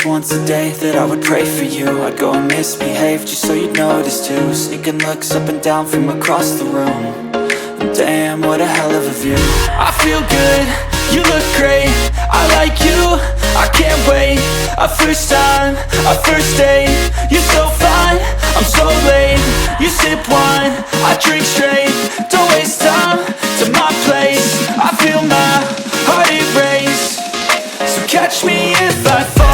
just once a day that I would pray for you. I'd go and misbehave just so you'd notice too. Sneaking looks up and down from across the room. And damn, what a hell of a view. I feel good, you look great, I like you, I can't wait. A first time, a first date, you're so fine, I'm so late. You sip wine, I drink straight, don't waste time to my place. I feel my heart erase, so catch me if I fall.